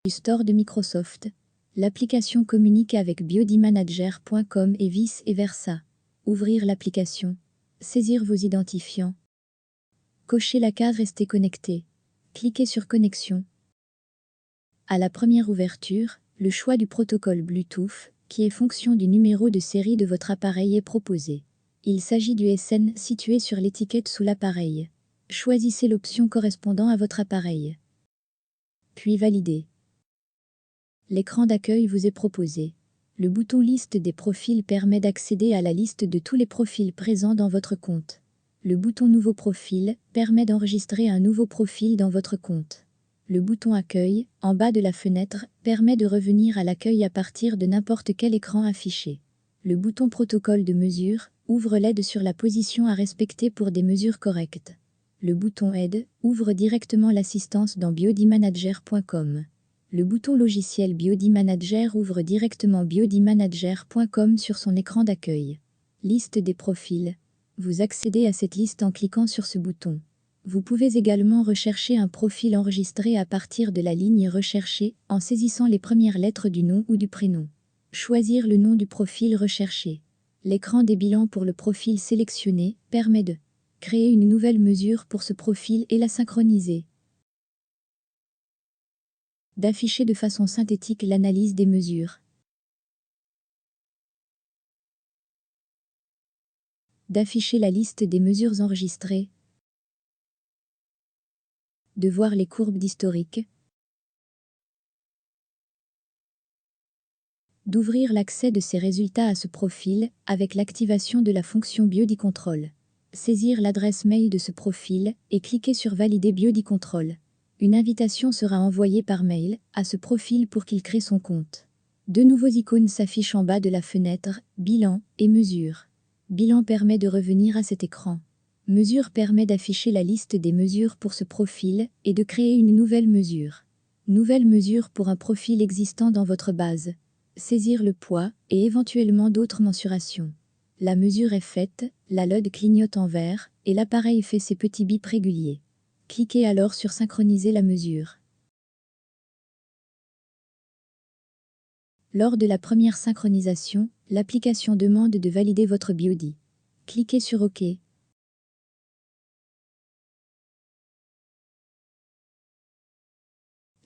Du store de Microsoft. L'application communique avec biodimanager.com et vice-versa. Ouvrir l'application. Saisir vos identifiants. Cochez la case Rester connecté. Cliquez sur Connexion. À la première ouverture, le choix du protocole Bluetooth, qui est fonction du numéro de série de votre appareil, est proposé. Il s'agit du SN situé sur l'étiquette sous l'appareil. Choisissez l'option correspondant à votre appareil. Puis validez. L'écran d'accueil vous est proposé. Le bouton Liste des profils permet d'accéder à la liste de tous les profils présents dans votre compte. Le bouton Nouveau profil permet d'enregistrer un nouveau profil dans votre compte. Le bouton Accueil, en bas de la fenêtre, permet de revenir à l'accueil à partir de n'importe quel écran affiché. Le bouton Protocole de mesure ouvre l'aide sur la position à respecter pour des mesures correctes. Le bouton Aide ouvre directement l'assistance dans biodimanager.com. Le bouton Logiciel Biodimanager ouvre directement biodimanager.com sur son écran d'accueil. Liste des profils. Vous accédez à cette liste en cliquant sur ce bouton. Vous pouvez également rechercher un profil enregistré à partir de la ligne Rechercher en saisissant les premières lettres du nom ou du prénom. Choisir le nom du profil recherché. L'écran des bilans pour le profil sélectionné permet de créer une nouvelle mesure pour ce profil et la synchroniser. D'afficher de façon synthétique l'analyse des mesures. D'afficher la liste des mesures enregistrées. De voir les courbes d'historique. D'ouvrir l'accès de ces résultats à ce profil avec l'activation de la fonction BiodiControl. Saisir l'adresse mail de ce profil et cliquer sur Valider BiodiControl. Une invitation sera envoyée par mail à ce profil pour qu'il crée son compte. Deux nouveaux icônes s'affichent en bas de la fenêtre, Bilan et Mesures. Bilan permet de revenir à cet écran. Mesure permet d'afficher la liste des mesures pour ce profil et de créer une nouvelle mesure. Nouvelle mesure pour un profil existant dans votre base. Saisir le poids et éventuellement d'autres mensurations. La mesure est faite, la LOD clignote en vert et l'appareil fait ses petits bips réguliers. Cliquez alors sur Synchroniser la mesure. Lors de la première synchronisation, l'application demande de valider votre biodi. Cliquez sur OK.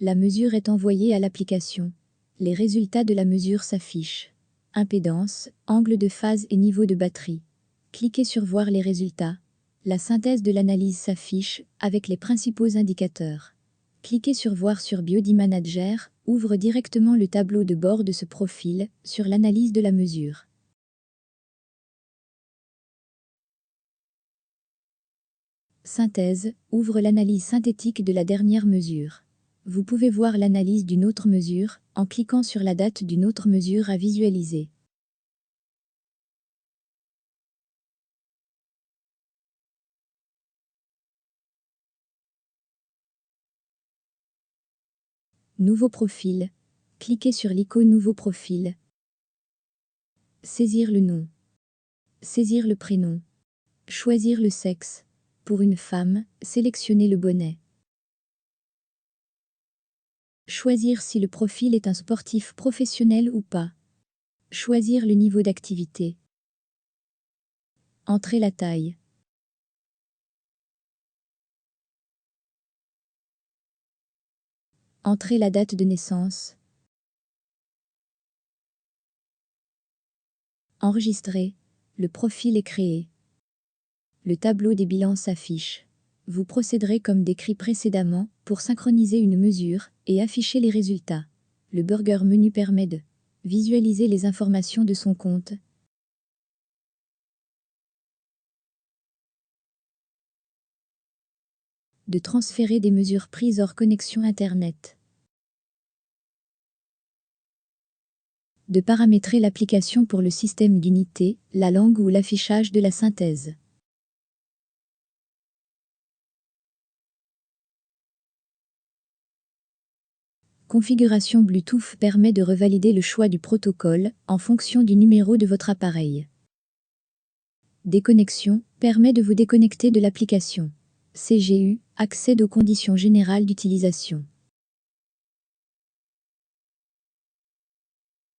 La mesure est envoyée à l'application. Les résultats de la mesure s'affichent. Impédance, angle de phase et niveau de batterie. Cliquez sur Voir les résultats. La synthèse de l'analyse s'affiche avec les principaux indicateurs. Cliquez sur Voir sur Biodimanager, ouvre directement le tableau de bord de ce profil sur l'analyse de la mesure. Synthèse, ouvre l'analyse synthétique de la dernière mesure. Vous pouvez voir l'analyse d'une autre mesure en cliquant sur la date d'une autre mesure à visualiser. Nouveau profil. Cliquez sur l'icône Nouveau profil. Saisir le nom. Saisir le prénom. Choisir le sexe. Pour une femme, sélectionnez le bonnet. Choisir si le profil est un sportif professionnel ou pas. Choisir le niveau d'activité. Entrer la taille. Entrer la date de naissance. Enregistrer. Le profil est créé. Le tableau des bilans s'affiche. Vous procéderez comme décrit précédemment pour synchroniser une mesure et afficher les résultats. Le Burger Menu permet de visualiser les informations de son compte, de transférer des mesures prises hors connexion Internet, de paramétrer l'application pour le système d'unité, la langue ou l'affichage de la synthèse. Configuration Bluetooth permet de revalider le choix du protocole en fonction du numéro de votre appareil. Déconnexion permet de vous déconnecter de l'application. CGU accède aux conditions générales d'utilisation.